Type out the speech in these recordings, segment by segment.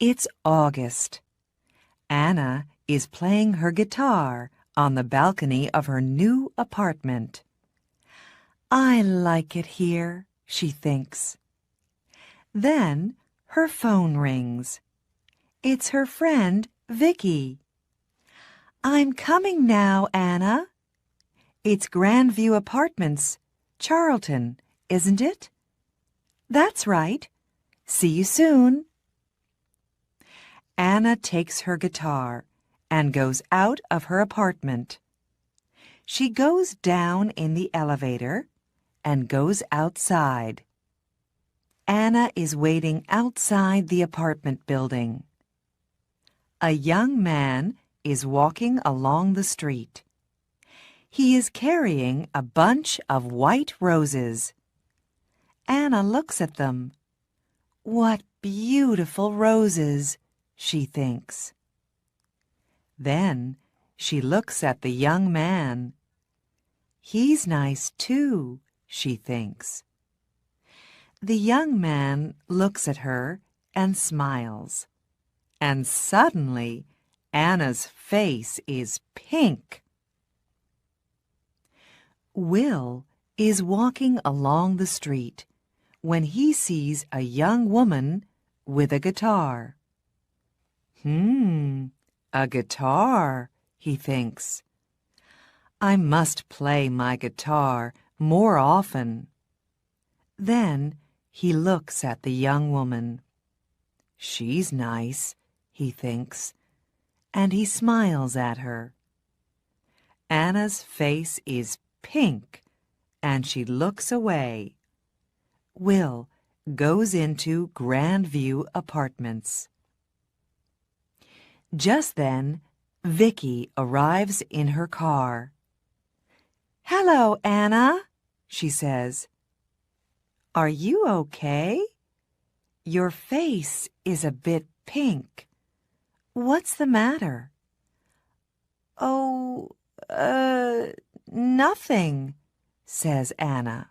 It's August. Anna is playing her guitar on the balcony of her new apartment. I like it here, she thinks. Then her phone rings. It's her friend, Vicky. I'm coming now, Anna. It's Grandview Apartments, Charlton, isn't it? That's right. See you soon. Anna takes her guitar and goes out of her apartment. She goes down in the elevator and goes outside. Anna is waiting outside the apartment building. A young man is walking along the street. He is carrying a bunch of white roses. Anna looks at them. What beautiful roses, she thinks. Then she looks at the young man. He's nice too, she thinks. The young man looks at her and smiles. And suddenly, Anna's face is pink. Will is walking along the street when he sees a young woman with a guitar. A guitar, he thinks. I must play my guitar more often. Then he looks at the young woman. She's nice, he thinks, and he smiles at her. Anna's face is pink, and she looks away. Will goes into Grandview Apartments. Just then, Vicky arrives in her car. Hello, Anna, she says. Are you okay? Your face is a bit pink. What's the matter? Oh, nothing, says Anna.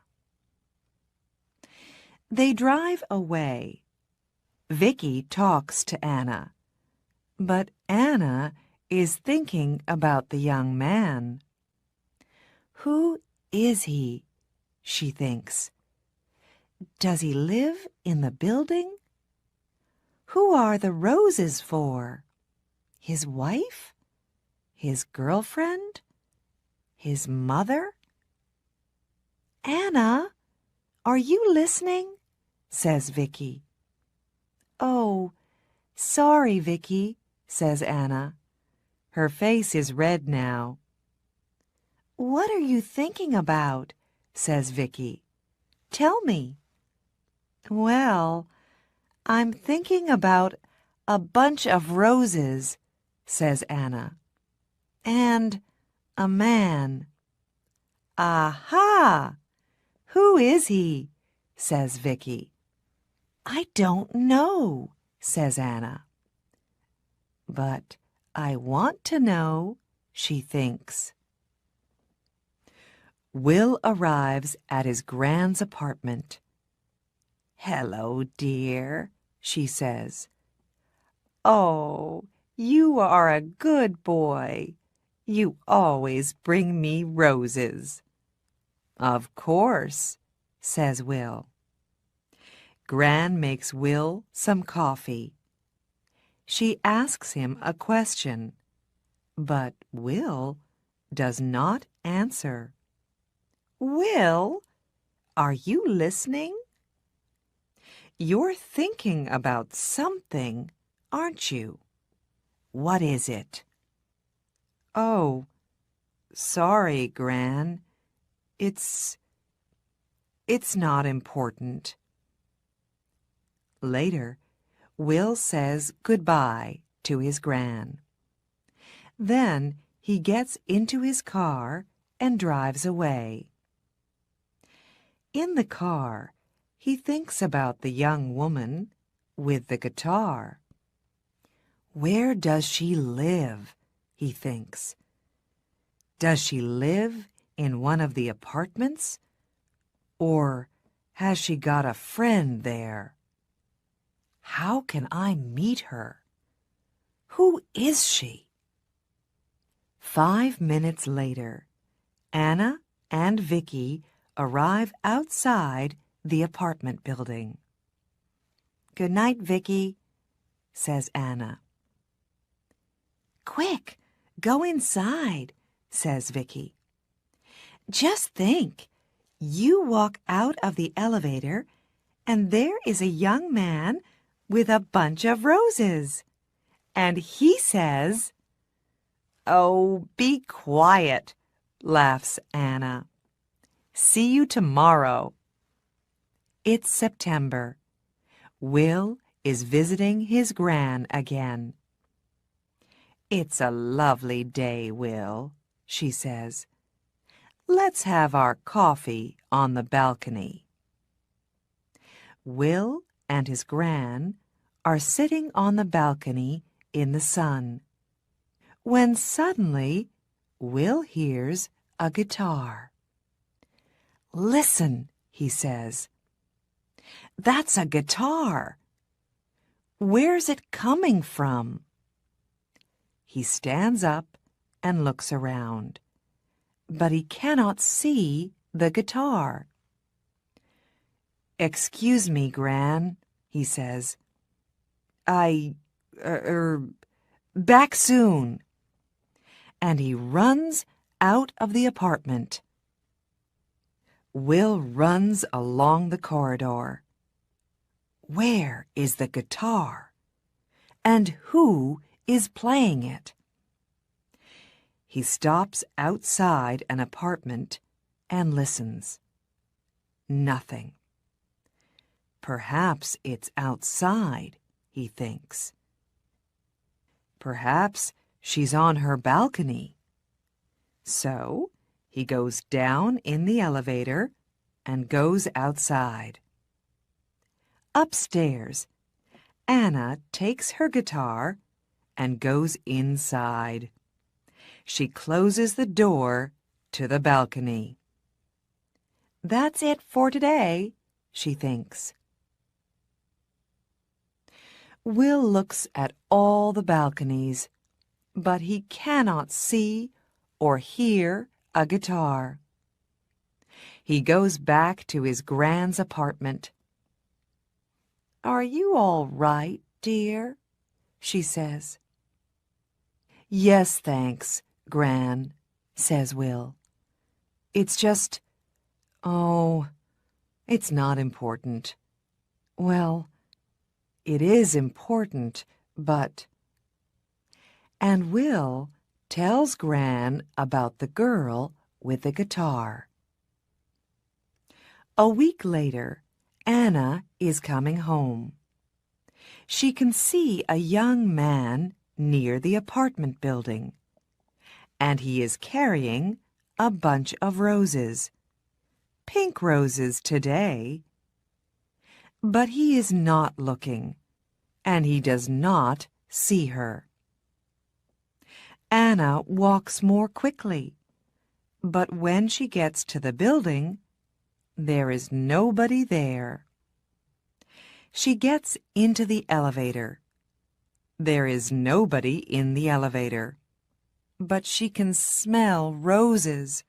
They drive away. Vicky talks to Anna, but Anna is thinking about the young man. Who is he? She thinks. Does he live in the building? Who are the roses for? His wife? His girlfriend? His mother? Anna, are you listening? Says Vicky. Oh, sorry, Vicky, says Anna. Her face is red now. What are you thinking about? Says Vicky. Tell me. Well, I'm thinking about a bunch of roses, says Anna. And a man. Aha! Who is he? Says Vicky. I don't know, says Anna. But I want to know, she thinks. Will arrives at his grand's apartment. Hello, dear, she says. Oh, you are a good boy. You always bring me roses. Of course, says Will. Gran makes Will some coffee. She asks him a question, but Will does not answer. Will, are you listening? You're thinking about something, aren't you? What is it? Oh, sorry, Gran. It's not important. Later, Will says goodbye to his Gran. Then he gets into his car and drives away. In the car, he thinks about the young woman with the guitar. Where does she live? He thinks. Does she live in one of the apartments? Or has she got a friend there? How can I meet her? Who is she? 5 minutes later, Anna and Vicky arrive outside the apartment building. "Good night, Vicky," says Anna. "Quick, go inside," says Vicky. "Just think, you walk out of the elevator and there is a young man with a bunch of roses. And he says—" "Oh, be quiet," laughs Anna. "See you tomorrow." It's September. Will is visiting his gran again. "It's a lovely day, Will," she says. "Let's have our coffee on the balcony." Will and his gran are sitting on the balcony in the sun, when suddenly Will hears a guitar. "Listen," he says. "That's a guitar. Where's it coming from?" He stands up and looks around, but he cannot see the guitar. "Excuse me, Gran," he says. Back soon." And he runs out of the apartment. Will runs along the corridor. Where is the guitar? And who is playing it? He stops outside an apartment and listens. Nothing. Perhaps it's outside, he thinks. Perhaps she's on her balcony. So he goes down in the elevator and goes outside. Upstairs, Anna takes her guitar and goes inside. She closes the door to the balcony. That's it for today, she thinks. Will looks at all the balconies, but he cannot see or hear a guitar. He goes back to his Gran's apartment. "Are you all right, dear?" she says. "Yes, thanks, Gran," says Will. "It's just, it's not important. Well, it is important, but—" And Will tells Gran about the girl with the guitar. A week later, Anna is coming home. She can see a young man near the apartment building, and he is carrying a bunch of roses. Pink roses today. But he is not looking, and he does not see her. Anna walks more quickly, but when she gets to the building, there is nobody there. She gets into the elevator. There is nobody in the elevator, but she can smell roses,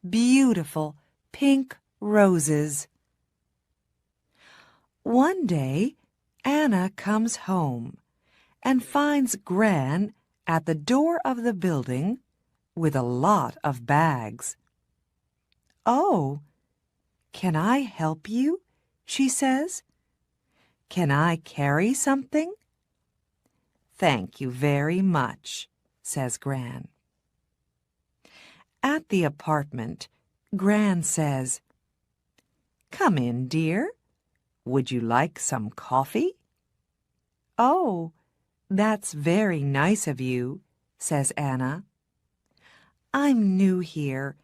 beautiful pink roses. One day, Anna comes home and finds Gran at the door of the building with a lot of bags. "Oh, can I help you?" she says. "Can I carry something?" "Thank you very much," says Gran. At the apartment, Gran says, "Come in, dear. Would you like some coffee?" "Oh, that's very nice of you," says Anna. "I'm new here,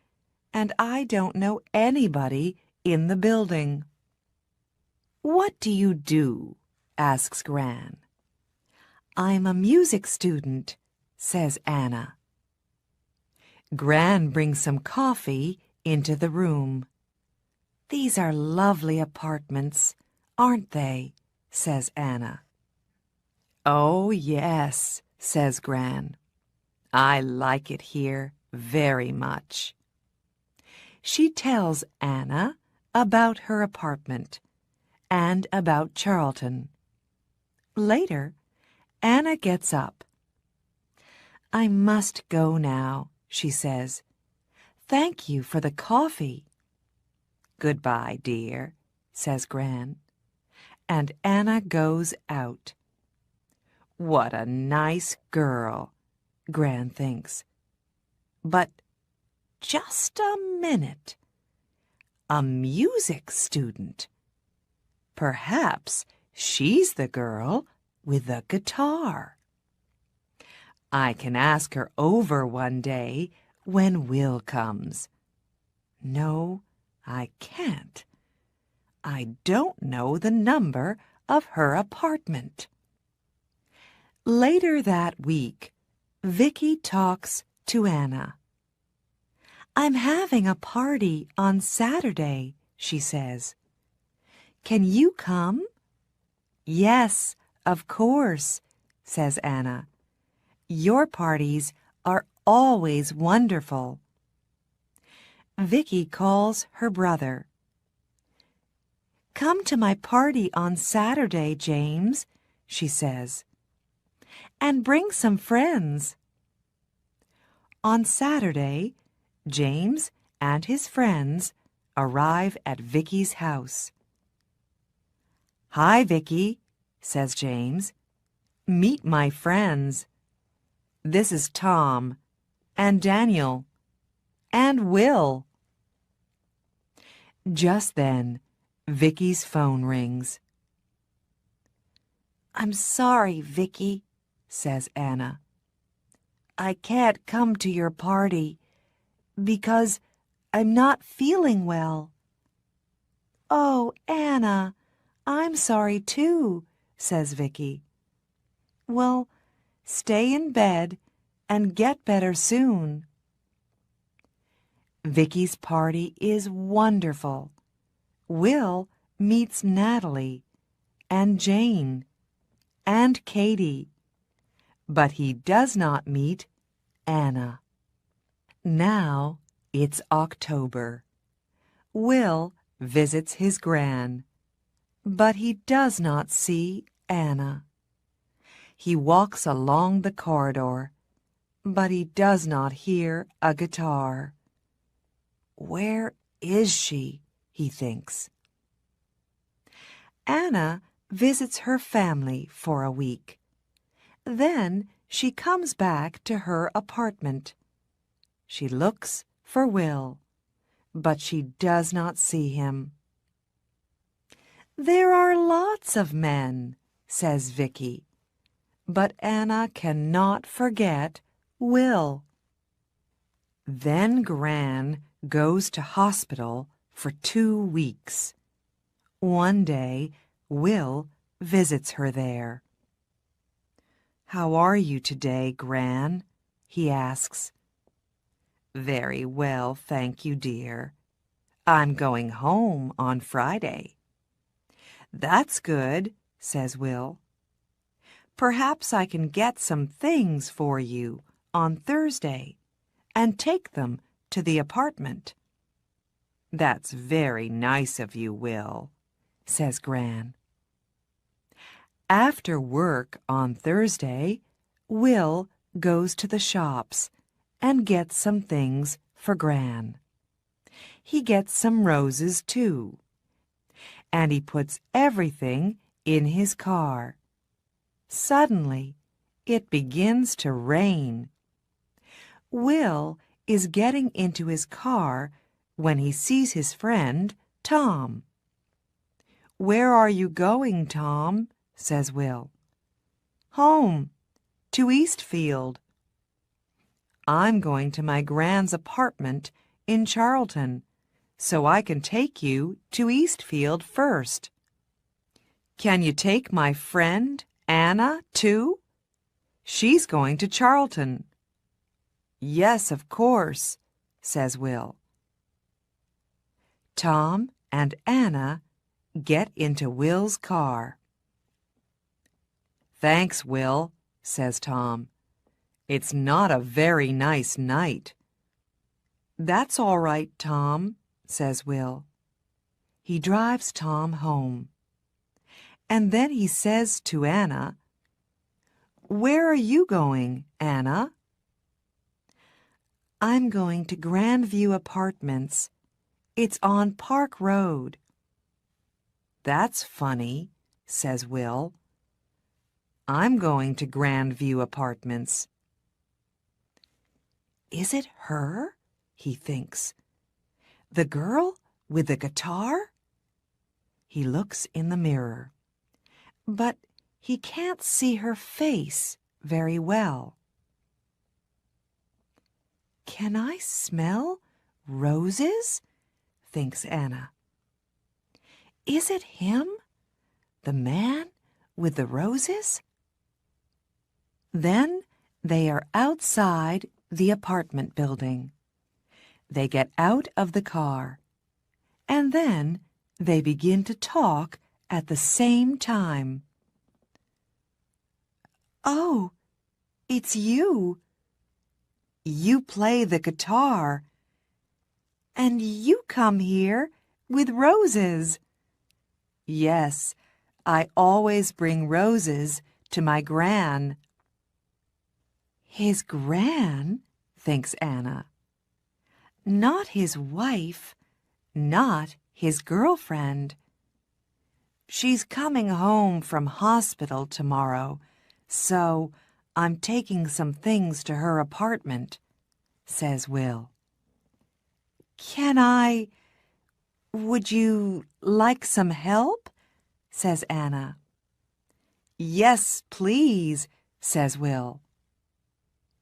and I don't know anybody in the building." "What do you do?" asks Gran. "I'm a music student," says Anna. Gran brings some coffee into the room. "These are lovely apartments, aren't they?" says Anna. Oh, yes, says Gran. I like it here very much. She tells Anna about her apartment and about Charlton. Later, Anna gets up. I must go now, she says. Thank you for the coffee. Goodbye, dear, says Gran. And Anna goes out. What a nice girl, Gran thinks. But just a minute. A music student. Perhaps she's the girl with the guitar. I can ask her over one day when Will comes. No, I can't. I don't know the number of her apartment. Later that week, Vicky talks to Anna. I'm having a party on Saturday, she says. Can you come? Yes, of course, says Anna. Your parties are always wonderful. Vicky calls her brother. Come to my party on Saturday, James, she says. And bring some friends. On Saturday, James and his friends arrive at Vicky's house. Hi, Vicky, says James. Meet my friends. This is Tom, and Daniel, and Will. Just then, Vicky's phone rings. I'm sorry, Vicky, says Anna. I can't come to your party because I'm not feeling well. Oh, Anna, I'm sorry too, says Vicky. Well, stay in bed and get better soon. Vicky's party is wonderful. Will meets Natalie and Jane and Katie, but he does not meet Anna. Now it's October. Will visits his gran, but he does not see Anna. He walks along the corridor, but he does not hear a guitar. Where is she? He thinks. Anna visits her family for a week. Then she comes back to her apartment. She looks for Will, but she does not see him. There are lots of men, says Vicky, but Anna cannot forget Will. Then Gran goes to hospital for 2 weeks. One day, Will visits her there. How are you today, Gran? He asks. Very well, thank you, dear. I'm going home on Friday. That's good, says Will. Perhaps I can get some things for you on Thursday and take them to the apartment. That's very nice of you, Will, says Gran. After work on Thursday, Will goes to the shops and gets some things for Gran. He gets some roses, too, and he puts everything in his car. Suddenly, it begins to rain. Will is getting into his car when he sees his friend, Tom. Where are you going, Tom? Says Will. Home, to Eastfield. I'm going to my Gran's apartment in Charlton, so I can take you to Eastfield first. Can you take my friend, Anna, too? She's going to Charlton. Yes, of course, says Will. Tom and Anna get into Will's car. "Thanks, Will," says Tom. "It's not a very nice night." "That's all right, Tom," says Will. He drives Tom home. And then he says to Anna, "Where are you going, Anna?" "I'm going to Grandview Apartments. It's on Park Road." "That's funny," says Will. "I'm going to Grandview Apartments." "Is it her?" he thinks. "The girl with the guitar?" He looks in the mirror, but he can't see her face very well. "Can I smell roses?" thinks Anna. "Is it him, the man with the roses?" Then they are outside the apartment building. They get out of the car, and then they begin to talk at the same time. "Oh, it's you. You play the guitar, and you come here with roses." "Yes, I always bring roses to my Gran." "His Gran?" thinks Anna. "Not his wife, not his girlfriend. She's coming home from hospital tomorrow, so I'm taking some things to her apartment," says Will. Would you like some help?" says Anna. "Yes, please," says Will.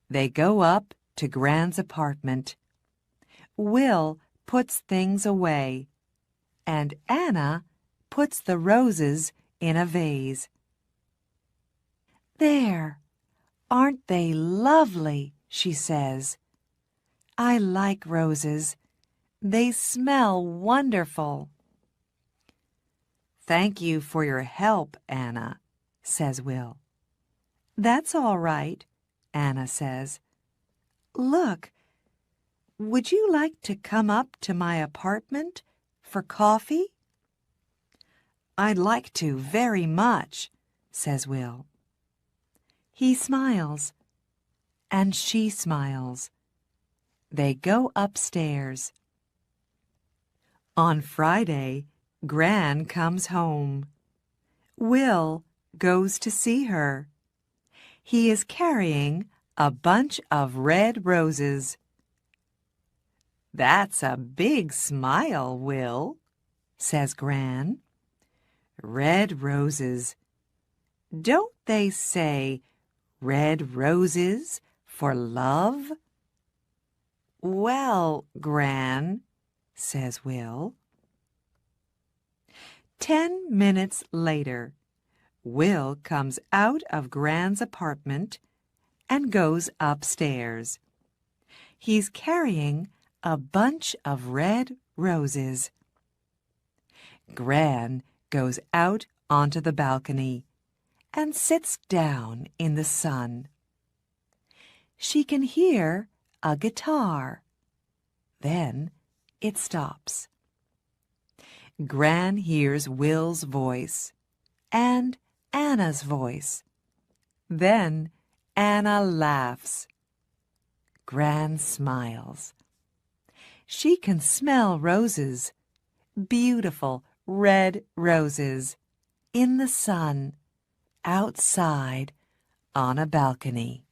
They go up to Gran's apartment. Will puts things away, and Anna puts the roses in a vase. "There, aren't they lovely?" she says. "I like roses. They smell wonderful." "Thank you for your help, Anna," says Will. "That's all right," Anna says. "Look, would you like to come up to my apartment for coffee?" "I'd like to very much," says Will. He smiles, and she smiles. They go upstairs. On Friday, Gran comes home. Will goes to see her. He is carrying a bunch of red roses. "That's a big smile, Will," says Gran. "Red roses. Don't they say red roses for love?" "Well, Gran," says Will. 10 minutes later, Will comes out of Gran's apartment and goes upstairs. He's carrying a bunch of red roses. Gran goes out onto the balcony and sits down in the sun. She can hear a guitar. Then it stops. Gran hears Will's voice and Anna's voice. Then Anna laughs. Gran smiles. She can smell roses, beautiful red roses, in the sun, outside on a balcony.